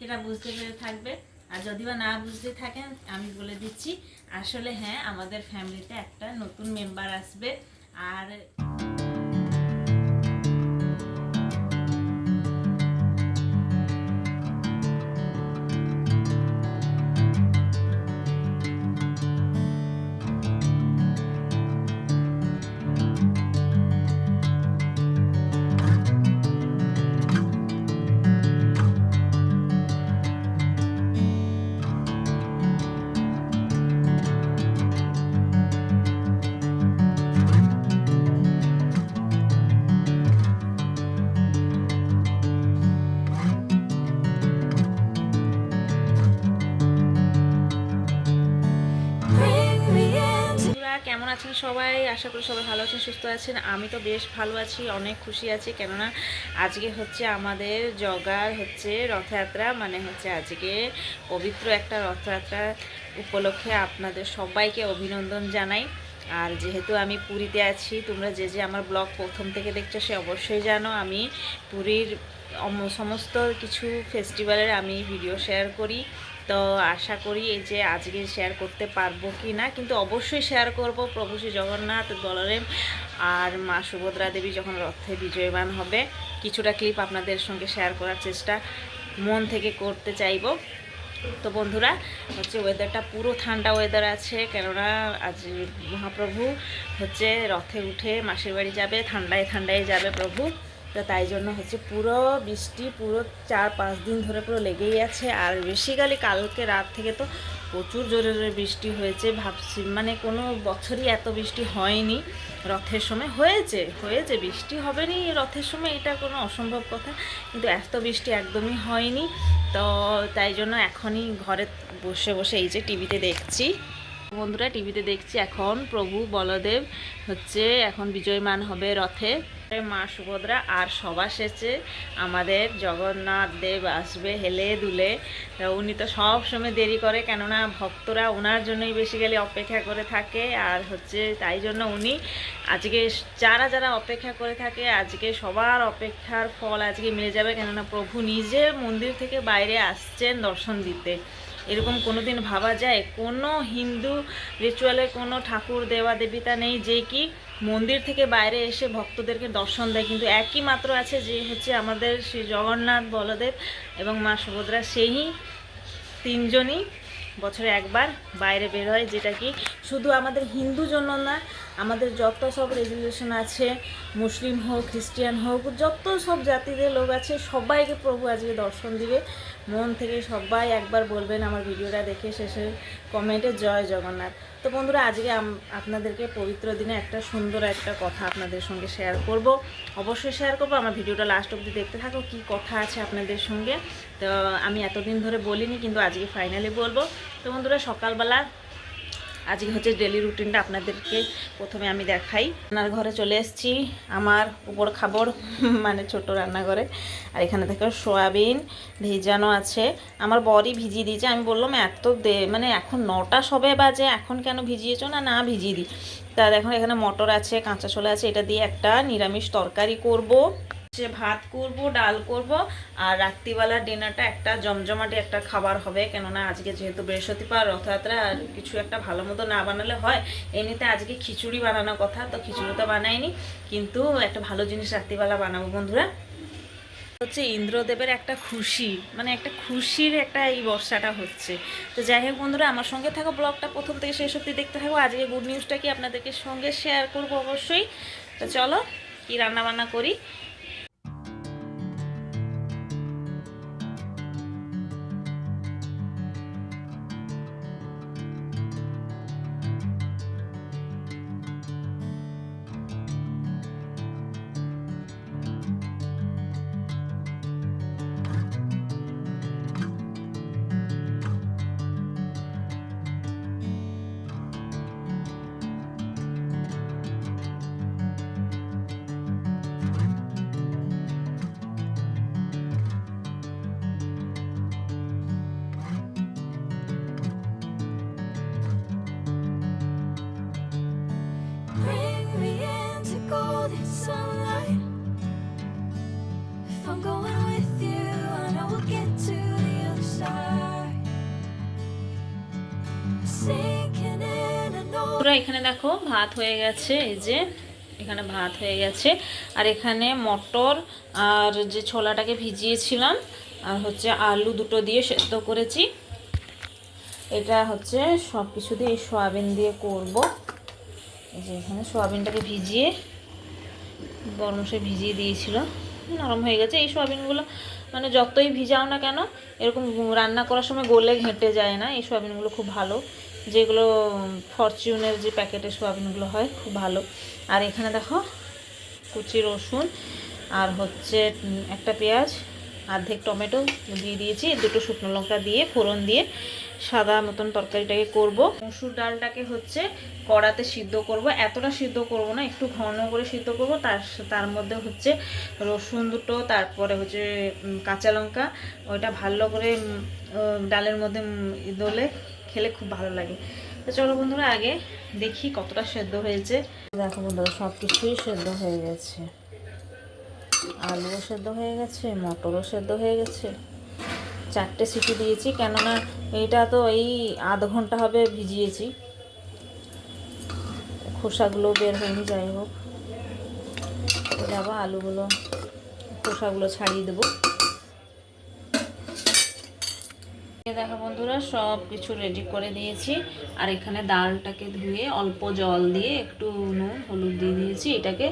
সেটা বুঝতে পেরে থাকবে। আর যদি বা না বুঝতে থাকেন আমি বলে দিচ্ছি, আসলে হ্যাঁ আমাদের ফ্যামিলিতে একটা নতুন মেম্বার আসবে। আর কেমন আছেন সবাই? আশা করি সবাই ভালো আছেন, সুস্থ আছেন। আমি তো বেশ ভালো আছি, অনেক খুশি আছি, কেননা আজকে হচ্ছে আমাদের জগার হচ্ছে রথযাত্রা, মানে হচ্ছে আজকে পবিত্র একটা রথযাত্রা উপলক্ষে আপনাদের সবাইকে অভিনন্দন জানাই। আর যেহেতু আমি পুরীতে আছি, তোমরা যে যে আমার ব্লগ প্রথম থেকে দেখছো সে অবশ্যই জানো আমি পুরীর সমস্ত কিছু ফেস্টিভ্যালের আমি ভিডিও শেয়ার করি। তো আশা করি এই যে আজকে শেয়ার করতে পারবো কি না, কিন্তু অবশ্যই শেয়ার করব। প্রভু শ্রী জগন্নাথ, বলরাম আর মা সুভদ্রা দেবী যখন রথে বিজয়বান হবে, কিছুটা ক্লিপ আপনাদের সঙ্গে শেয়ার করার চেষ্টা মন থেকে করতে চাইব। তো বন্ধুরা হচ্ছে ওয়েদারটা পুরো ঠান্ডা ওয়েদার আছে, কেননা আজ মহাপ্রভু হচ্ছে রথে উঠে মাসির বাড়ি যাবে, ঠান্ডায় ঠান্ডায় যাবে প্রভু। তো তাই জন্য হচ্ছে পুরো বৃষ্টি পুরো 4-5 দিন ধরে পুরো লেগেই আছে। আর বেসিক্যালি কালকে রাত থেকে তো প্রচুর জোরে জোরে বৃষ্টি হয়েছে। ভাবছি মানে কোনো বছরই এত বৃষ্টি হয়নি। রথের সময় হয়েছে হয়েছে বৃষ্টি হবে নি রথের সময়, এটা কোনো অসম্ভব কথা, কিন্তু এত বৃষ্টি একদমই হয়নি। তো তাই জন্য এখনই ঘরে বসে বসে এই যে টিভিতে দেখছি, বন্ধুরা টিভিতে দেখছি এখন প্রভু বলদেব হচ্ছে এখন বিজয়মান হবে রথে, মা সুভদ্রা আর সবার শেষে আমাদের জগন্নাথ দেব আসবে হেলে দুলে। উনি তো সব সময় দেরি করে, কেননা ভক্তরা ওনার জন্যই বেসিক্যালি অপেক্ষা করে থাকে। আর হচ্ছে তাই জন্য উনি আজকে যারা যারা অপেক্ষা করে থাকে আজকে সবার অপেক্ষার ফল আজকে মিলে যাবে, কেননা প্রভু নিজে মন্দির থেকে বাইরে আসছেন দর্শন দিতে। এরকম কোনো দিন ভাবা যায়? কোনো হিন্দু রিচুয়ালে কোনো ঠাকুর দেবা দেবীতা নেই যে কি মন্দির থেকে বাইরে এসে ভক্তদেরকে দর্শন দেয়, কিন্তু একই মাত্র আছে যে হচ্ছে আমাদের শ্রী জগন্নাথ, বলদেব এবং মা সুভদ্রা, সেই তিনজনই বছরে একবার বাইরে বের হয়, যেটা কি শুধু আমাদের হিন্দু জন্য না, আমাদের যত সব রেজুলেশন আছে, মুসলিম হোক খ্রিস্টিয়ান হোক যত সব জাতিদের লোক আছে সবাইকে প্রভু আজকে দর্শন দিবে। মন থেকে সবাই একবার বলবেন আমার ভিডিওটা দেখে শেষে কমেন্টে জয় জগন্নাথ। তো বন্ধুরা আজকে আপনাদেরকে পবিত্র দিনে একটা সুন্দর একটা কথা আপনাদের সঙ্গে শেয়ার করব, অবশ্যই শেয়ার করব। আমার ভিডিওটা লাস্ট অবধি দেখতে থাকো, কি কথা আছে আপনাদের সঙ্গে। তো আমি এতদিন ধরে বলিনি, কিন্তু আজকে ফাইনালি বলবো। তো বন্ধুরা সকালবেলা আজকে হচ্ছে ডেলি রুটিনটা আপনাদেরকে প্রথমে আমি দেখাই। রান্নার ঘরে চলে এসেছি, আমার উপর খাবার মানে ছোট রান্নাঘরে। আর এখানে দেখো সয়াবিন ভিজানো আছে, আমার বরই ভিজিয়ে দিয়েছে। আমি বললাম এত মানে এখন 9টা সবে বাজে, এখন কেন ভিজিয়েছো? না না ভিজিয়ে দিই। তা দেখো এখানে মটর আছে, কাঁচা ছোলা আছে, এটা দিয়ে একটা নিরামিষ তরকারি করব, ভাত করব, ডাল করব। আর রাত্রিবেলার ডিনারটা একটা জমজমাটি একটা খাবার হবে, কেননা আজকে যেহেতু বৃহস্পতিবার রথযাত্রা, আর কিছু একটা ভালো মতো না বানালে হয়। এমনিতে আজকে খিচুড়ি বানানোর কথা, তো খিচুড়ি তো বানাইনি, কিন্তু একটা ভালো জিনিস রাত্রিবেলা বানাবো বন্ধুরা। হচ্ছে ইন্দ্রদেবের একটা খুশি, মানে একটা খুশির একটা এই বর্ষাটা হচ্ছে। তো যাই হোক বন্ধুরা আমার সঙ্গে থাকো, ব্লগটা প্রথম থেকে শেষ অবধি দেখতে থাকো। আজকে গুড নিউজটা কি আপনাদেরকে সঙ্গে শেয়ার করব অবশ্যই। তো চলো কি রান্না বান্না করি। পুরো এখানে দেখো ভাত হয়ে গেছে, এই যে এখানে ভাত হয়ে গেছে। আর এখানে মটর আর যে ছোলাটাকে ভিজিয়েছিলাম আর হচ্ছে আলু দুটো দিয়ে সেদ্ধ করেছি। এটা হচ্ছে সব কিছু দিয়ে এই সয়াবিন দিয়ে করব। এই যে এখানে সয়াবিনটাকে ভিজিয়ে গরম মশলায় ভিজিয়ে দিয়েছিল, নরম হয়ে গেছে। এই সয়াবিনগুলো মানে যতই ভিজাও না কেন এরকম রান্না করার সময় গলে ঘেঁটে যায় না। এই সয়াবিনগুলো খুব ভালো, যেগুলো ফরচুনের যে প্যাকেটের সয়াবিনগুলো হয় খুব ভালো। আর এখানে দেখো কুচি রসুন আর হচ্ছে একটা পেঁয়াজ, অর্ধেক টমেটো দিয়ে দিয়েছি, দুটো শুকনো লঙ্কা দিয়ে ফোড়ন দিয়ে সাদা মতন তরকারিটাকে করব। মসুর ডালটাকে হচ্ছে কড়াতে সিদ্ধ করব, এতটা সিদ্ধ করব না, একটু ঘন করে সিদ্ধ করব। তার মধ্যে হচ্ছে রসুন দুটো, তারপরে হচ্ছে কাঁচা লঙ্কা, ওইটা ভালো করে ডালের মধ্যে দলে খেলে খুব ভালো লাগে। তো চলো বন্ধুরা আগে দেখি কতটা সেদ্ধ হয়েছে। দেখো বন্ধুরা সব কিছুই সেদ্ধ হয়ে গেছে, আলুও সেদ্ধ হয়ে গেছে, মটরও সেদ্ধ হয়ে গেছে। 4টে সিটি দিয়েছি, কেননা এইটা তো এই আধ ঘন্টা হবে ভিজিয়েছি, খোসাগুলো বের হয়নি। যাই হোক আবার আলুগুলো খোসাগুলো ছাড়িয়ে দেবো। দেখো বন্ধুরা সব কিছু রেডি করে দিয়েছি। আর এখানে ডালটাকে ধুয়ে অল্প জল দিয়ে একটু নুন হলুদ দিয়ে দিয়েছি। এটাকে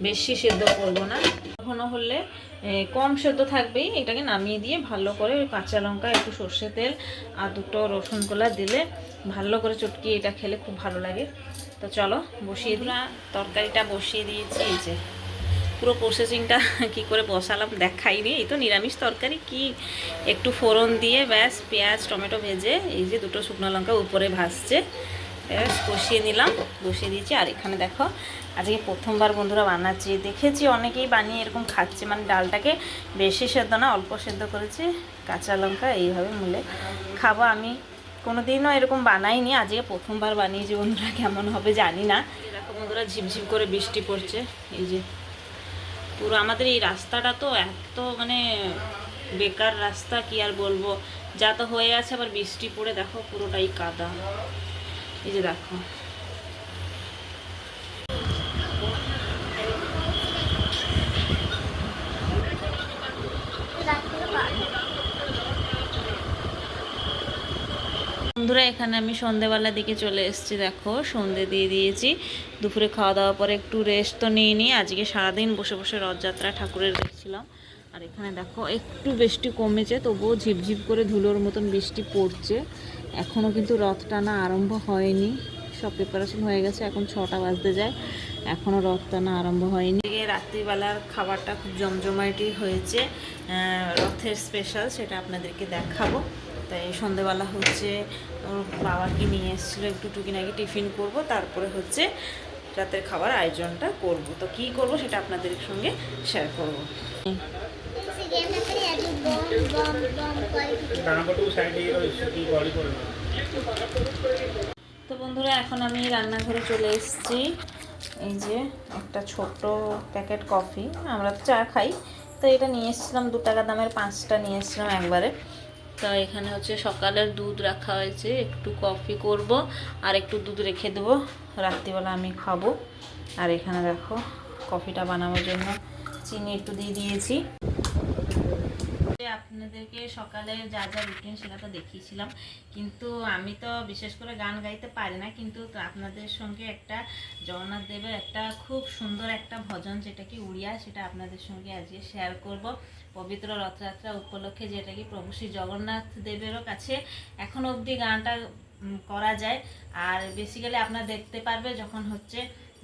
বেশি সেদ্ধ করব না, ঘন হলে কম সেদ্ধ থাকবেই। এটাকে নামিয়ে দিয়ে ভালো করে কাঁচা লঙ্কা, একটু সর্ষে তেল আর দুটো রসুন কোলা দিলে ভালো করে চটকিয়ে এটা খেলে খুব ভালো লাগে। তো চলো বসিয়ে দিই, তরকারিটা বসিয়ে দিয়েছি। এই যে পুরো প্রসেসিংটা কি করে বসালাম দেখাইনি, এই তো নিরামিষ তরকারি কি, একটু ফোড়ন দিয়ে ব্যাস পেঁয়াজ টমেটো ভেজে এই যে দুটো শুকনো লঙ্কা উপরে ভাজছে, ব্যাস কষিয়ে নিলাম, বসিয়ে দিয়েছি। আর এখানে দেখো আজকে প্রথমবার বন্ধুরা বানাচ্ছি, দেখেছি অনেকেই বানিয়ে এরকম খাচ্ছে, মানে ডালটাকে বেশি সেদ্ধ না অল্প সেদ্ধ করেছি, কাঁচা লঙ্কা এইভাবে মুলে খাবো। আমি কোনোদিনও এরকম বানাইনি, আজকে প্রথমবার বানিয়েছি বন্ধুরা, কেমন হবে জানি না। দেখো বন্ধুরা ঝিমঝিম করে বৃষ্টি পড়ছে, এই যে পুরো আমাদের এই রাস্তাটা তো এত মানে বেকার রাস্তা, কি আর বলবো, যা তো হয়ে আছে আবার বৃষ্টি পড়ে দেখো পুরোটাই কাদা। এই যে দেখো বন্ধুরা এখানে আমি সন্ধেবেলার দিকে চলে এসেছি, দেখো সন্ধে দিয়ে দিয়েছি। দুপুরে খাওয়া দাওয়ার পরে একটু রেস্ট তো নিয়ে আজকে সারাদিন বসে বসে রথযাত্রা ঠাকুরের দেখছিলাম। আর এখানে দেখো একটু বৃষ্টি কমেছে, তবুও ঝিপঝিপ করে ধুলোর মতন বৃষ্টি পড়ছে। এখনও কিন্তু রথ টানা আরম্ভ হয়নি, সব প্রিপারেশন হয়ে গেছে, এখন 6টা বাজতে যায়, এখনও রথ টানা আরম্ভ হয়নি। রাত্রিবেলার খাবারটা খুব জমজমাটি হয়েছে, রথের স্পেশাল, সেটা আপনাদেরকে দেখাবো। তাই সন্ধেবেলা হচ্ছে ওর বাবাকে নিয়ে এসেছিলো, একটু টুকিনাকি টিফিন করব, তারপরে হচ্ছে রাতের খাবার আয়োজনটা করব। তো কি করব সেটা আপনাদের সঙ্গে শেয়ার করব। তো বন্ধুরা এখন আমি রান্নাঘরে চলে এসেছি। এই যে একটা ছোট প্যাকেট কফি, আমরা তো চা খাই, তো এটা নিয়ে এসেছিলাম 2 টাকা দামের, 5টা নিয়ে এসেছিলাম একবারে। তো এখানে হচ্ছে সকালের দুধ রাখা হয়েছে, একটু কফি করব আর একটু দুধ রেখে দেবো, রাত্রিবেলা আমি খাবো। আর এখানে দেখো কফিটা বানানোর জন্য চিনি একটু দিয়ে দিয়েছি। আপনাদেরকে সকালে যা যা রুটিন সেটা তো দেখিয়েছিলাম, কিন্তু আমি তো বিশেষ করে গান গাইতে পারি না, কিন্তু আপনাদের সঙ্গে একটা জগন্নাথ দেবের একটা খুব সুন্দর একটা ভজন, যেটা কি উড়িয়া, সেটা আপনাদের সঙ্গে আজকে শেয়ার করব। পবিত্র রথযাত্রা উপলক্ষে, যেটা কি প্রভু শ্রী জগন্নাথ দেবেরও কাছে এখন অবধি গানটা করা যায়। আর বেসিক্যালি আপনারা দেখতে পারবে যখন হচ্ছে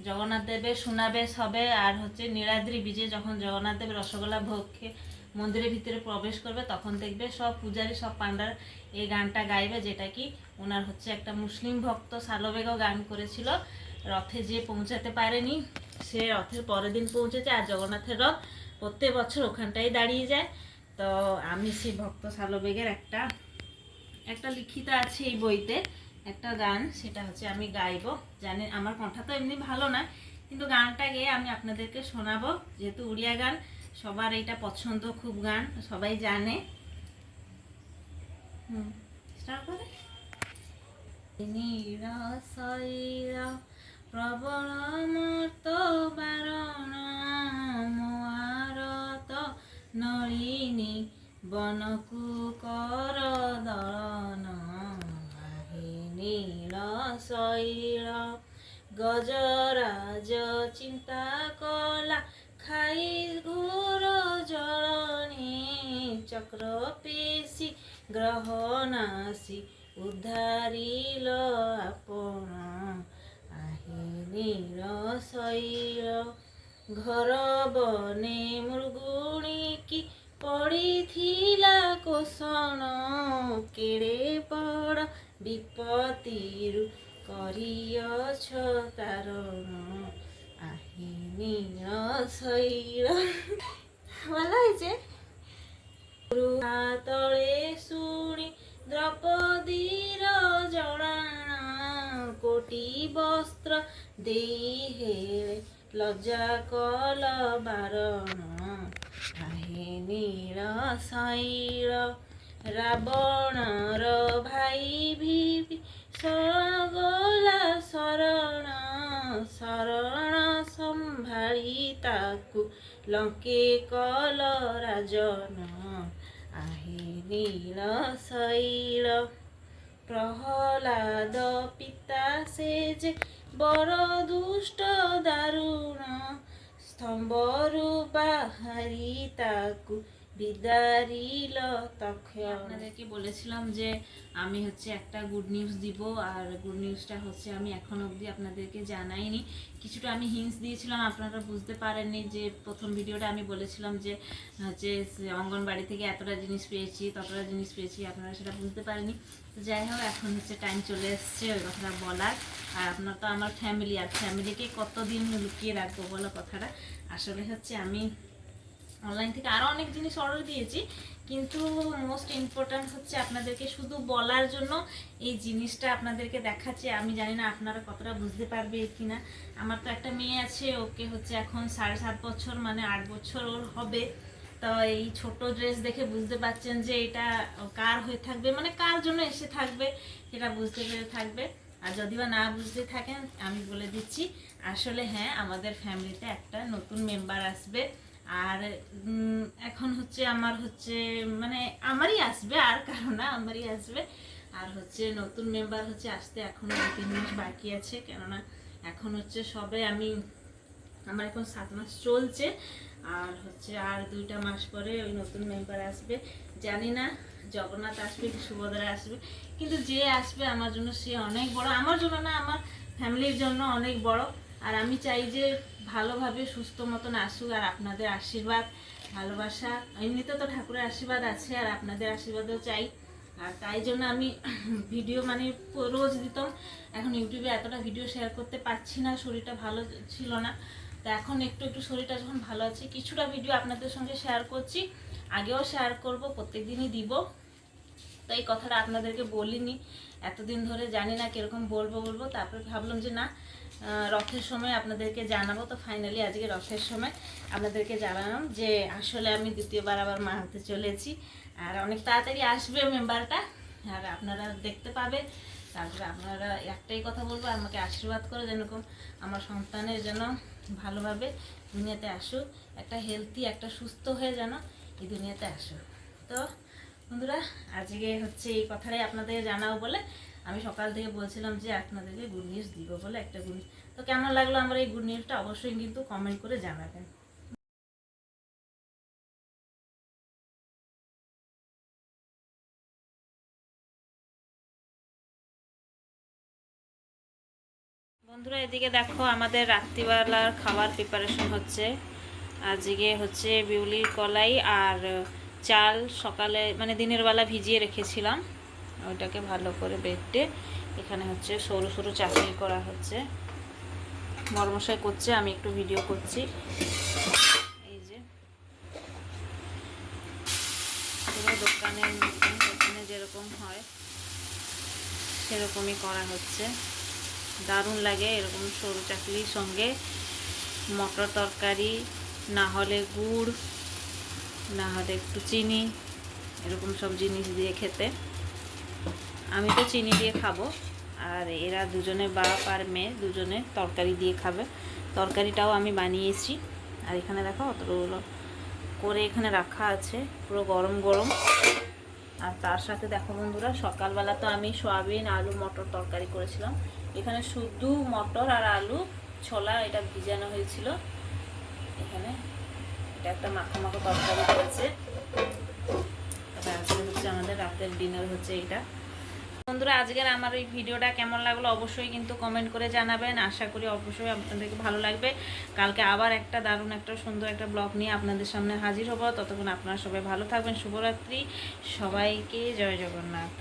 জগন্নাথ দেবের সুনাবেশ হবে, আর হচ্ছে নীলাদ্রি বিজে যখন জগন্নাথ দেবের রসগোল্লা ভোগ খেয়ে মন্দিরের ভিতরে প্রবেশ করবে, তখন দেখবে সব পূজারী সব পান্ডার এই গানটা গাইবে, যেটা কি ওনার হচ্ছে একটা মুসলিম ভক্ত সালোবেগও গান করেছিল। রথে যে পৌঁছাতে পারেনি সে রথের পরের দিন পৌঁছেছে, আর জগন্নাথের রথ প্রত্যেক বছর ওখানটাই দাঁড়িয়ে যায়। তো আমি সেই ভক্ত সালোবেগের একটা লিখিত আছে এই বইতে একটা গান, সেটা হচ্ছে আমি গাইবো। জানি আমার কণ্ঠা তো এমনি ভালো না, কিন্তু গানটা গেয়ে আমি আপনাদেরকে শোনাবো, যেহেতু উড়িয়া গান সবার এটা পছন্দ, খুব গান সবাই জানে। স্টার্ট করে নীরশৈল প্রবল মর্ত বারণ মোয়ারত নলিনী বনকু কর দলন আহে নীরশৈল গজরাজ চিন্তা কলা খাই ঘোর জলনে চক্র পেশি গ্রহ নাসি উদ্ধারিল আপন আহে নীরশৈল ঘর বনে মৃগুণী কি পড়িথিলা কোষণ কেড়ে বড় বিপত্তিরু করিয়ছ তারণ আহে নীরশৈল। ভালো হয়েছে। তলে শুনি দ্রৌপদীর জড়ানা কোটি বস্ত্র দেই হেলে লজ্জা কল বারণ আহে নীরশৈল রাবণর ভাই ভিপি গলা শରଣ ଶରଣ ସମ୍ଭାଳି ତାକୁ ଲଙ୍କେ କଲ ରାଜନ ଆହେ নীরশৈল প্রহ্লাদ পিতা সে যে বড় দুষ্ট দারুণ স্তম্ভরু বাহারি তাকু বিদারিল তখন। আপনাদেরকে বলেছিলাম যে আমি হচ্ছে একটা গুড নিউজ দিব, আর গুড নিউজটা হচ্ছে আমি এখন অবধি আপনাদেরকে জানাইনি। কিছুটা আমি হিন্টস দিয়েছিলাম, আপনারা বুঝতে পারেননি। যে প্রথম ভিডিওটা আমি বলেছিলাম যে হচ্ছে অঙ্গনবাড়ি থেকে এতটা জিনিস পেয়েছি ততটা জিনিস পেয়েছি, আপনারা সেটা বুঝতে পারেনি। তো যাই হোক, এখন হচ্ছে টাইম চলে এসছে ওই কথাটা বলার। আর আপনার তো আমার ফ্যামিলি, আর ফ্যামিলিকে কতদিন লুকিয়ে রাখবো বলো কথাটা। আসলে হচ্ছে আমি অনলাইন থেকে আরও অনেক জিনিস অর্ডার দিয়েছি, কিন্তু মোস্ট ইম্পর্ট্যান্ট হচ্ছে আপনাদেরকে শুধু বলার জন্য এই জিনিসটা আপনাদেরকে দেখাচ্ছি। আমি জানি না আপনারা কতটা বুঝতে পারবে কি না। আমার তো একটা মেয়ে আছে, ওকে হচ্ছে এখন 7.5 বছর, মানে 8 বছর ওর হবে। তো এই ছোট ড্রেস দেখে বুঝতে পারছেন যে এটা কার হয়ে থাকবে, মানে কার জন্য এসে থাকবে সেটা বুঝতে পেরে থাকবে। আর যদি বা না বুঝতে থাকেন আমি বলে দিচ্ছি, আসলে হ্যাঁ, আমাদের ফ্যামিলিতে একটা নতুন মেম্বার আসবে। আর এখন হচ্ছে আমার হচ্ছে মানে আমারই আসবে, আর কারো না, আমারই আসবে। আর হচ্ছে নতুন মেম্বার হচ্ছে আসতে এখনো 2-3 মাস বাকি আছে, কেননা এখন হচ্ছে সবে আমার এখন 7 মাস চলছে। আর হচ্ছে আর 2টা মাস পরে ওই নতুন মেম্বার আসবে। জানি না জগন্নাথ আসবে কি সুভদ্রা আসবে, কিন্তু যে আসবে আমার জন্য সে অনেক বড়, আমার জন্য না, আমার ফ্যামিলির জন্য অনেক বড়। আর আমি চাই যে ভালোভাবে সুস্থ মতন আসুক, আর আপনাদের আশীর্বাদ ভালোবাসা, এমনিতে তো ঠাকুরের আশীর্বাদ আছে, আর আপনাদের আশীর্বাদও চাই। আর তাই জন্য আমি ভিডিও মানে রোজ দিতাম, এখন ইউটিউবে এতটা ভিডিও শেয়ার করতে পারছি না, শরীরটা ভালো ছিল না। তো এখন একটু একটু শরীরটা যখন ভালো আছে, কিছুটা ভিডিও আপনাদের সঙ্গে শেয়ার করছি, আগেও শেয়ার করব, প্রত্যেক দিনই দিব। তো এই কথাটা আপনাদেরকে বলিনি এতদিন ধরে, জানি না কীরকম বলবো। তারপরে ভাবলাম যে না, রথের সময় আপনাদেরকে জানাবো। তো ফাইনালি আজকে রথের সময় আপনাদেরকে জানালাম যে আসলে আমি দ্বিতীয়বার আবার মা হতে চলেছি। আর অনেক তাড়াতাড়ি আসবে মেম্বারটা, আর আপনারা দেখতে পাবে। তারপরে আপনারা একটাই কথা বলবো, আমাকে আশীর্বাদ করে যেরকম আমার সন্তানের যেন ভালোভাবে দুনিয়াতে আসুক, একটা হেলদি, একটা সুস্থ হয়ে যেন এই দুনিয়াতে আসুক। তো বন্ধুরা, আজকে হচ্ছে এই কথাটাই আপনাদের জানাবো বলে আমি সকাল থেকে বলছিলাম যে আপনাদেরকে গুড নিউজ দিব বলে, একটা গুড নিউজ। তো কেমন লাগলো আমার এই গুড নিউজটা অবশ্যই কিন্তু কমেন্ট করে জানাবেন। বন্ধুরা, এদিকে দেখো আমাদের রাত্রিবেলার খাবার প্রিপারেশন হচ্ছে। আজকে হচ্ছে বিউলির কলাই আর চাল সকালে মানে দিনের বেলা ভিজিয়ে রেখেছিলাম, ওইটাকে ভালো করে বেটে এখানে হচ্ছে সরু সরু চাটনি করা হচ্ছে। মরমশাই করছে, আমি একটু ভিডিও করছি। এই যে দোকানে যেরকম হয় সেরকমই করা হচ্ছে। দারুণ লাগে এরকম সরু চাকলির সঙ্গে মটর তরকারি, না হলে গুড়, না হলে একটু চিনি, এরকম সব জিনিস দিয়ে খেতে। আমি তো চিনি দিয়ে খাবো, আর এরা দুজনে, বাপ আর মেয়ে দুজনে তরকারি দিয়ে খাবে। তরকারিটাও আমি বানিয়েছি। আর এখানে দেখো অতগুলো করে এখানে রাখা আছে, পুরো গরম গরম। আর তার সাথে দেখো বন্ধুরা, সকালবেলা তো আমি সয়াবিন আলু মটর তরকারি করেছিলাম। এখানে শুধু মটর আর আলু ছোলা এটা ভিজানো হয়েছিল। এখানে এটা একটা মাখা মাখা তরকারি করেছে। তবে আজকে হচ্ছে আমাদের রাতের ডিনার হচ্ছে এইটা। বন্ধুরা, আজকের আমার এই ভিডিওটা কেমন লাগলো অবশ্যই কিন্তু কমেন্ট করে জানাবেন। আশা করি অবশ্যই আপনাদেরকে ভালো লাগবে। কালকে আবার একটা দারুণ একটা সুন্দর একটা ব্লগ নিয়ে আপনাদের সামনে হাজির হব। ততক্ষণ আপনারা সবাই ভালো থাকবেন। শুভরাত্রি, সবাইকে জয় জগন্নাথ।